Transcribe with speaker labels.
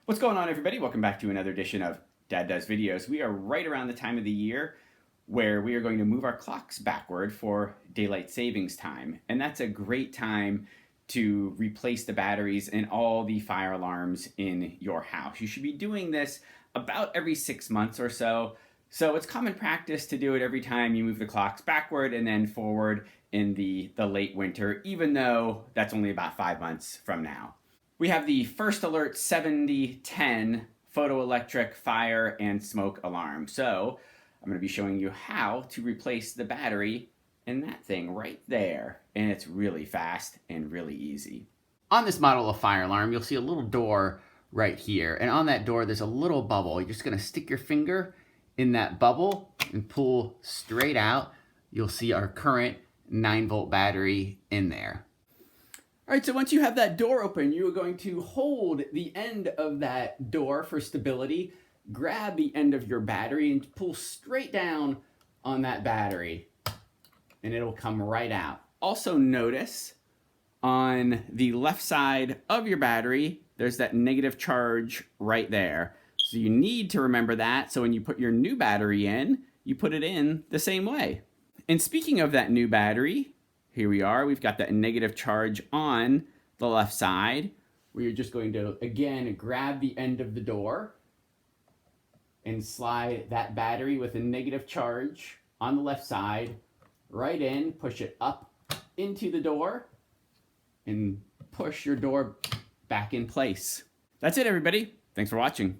Speaker 1: What's going on, everybody? Welcome back to another edition of Dad Does Videos. We are right around the time of the year where we are going to move our clocks backward for daylight savings time. And that's a great time to replace the batteries in all the fire alarms in your house. You should be doing this about every 6 months or so. So it's common practice to do it every time you move the clocks backward and then forward in the late winter, even though that's only about 5 months from now. We have the First Alert 7010 photoelectric fire and smoke alarm. So I'm going to be showing you how to replace the battery in that thing right there. And it's really fast and really easy. On this model of fire alarm, you'll see a little door right here. And on that door, there's a little bubble. You're just going to stick your finger in that bubble and pull straight out. You'll see our current 9-volt battery in there. All right, so once you have that door open, you are going to hold the end of that door for stability, grab the end of your battery and pull straight down on that battery, and it'll come right out. Also notice on the left side of your battery, there's that negative charge right there. So you need to remember that, so when you put your new battery in, you put it in the same way. And speaking of that new battery, here we are, we've got that negative charge on the left side. We're just going to, again, grab the end of the door and slide that battery with a negative charge on the left side right in, push it up into the door, and push your door back in place. That's it, everybody. Thanks for watching.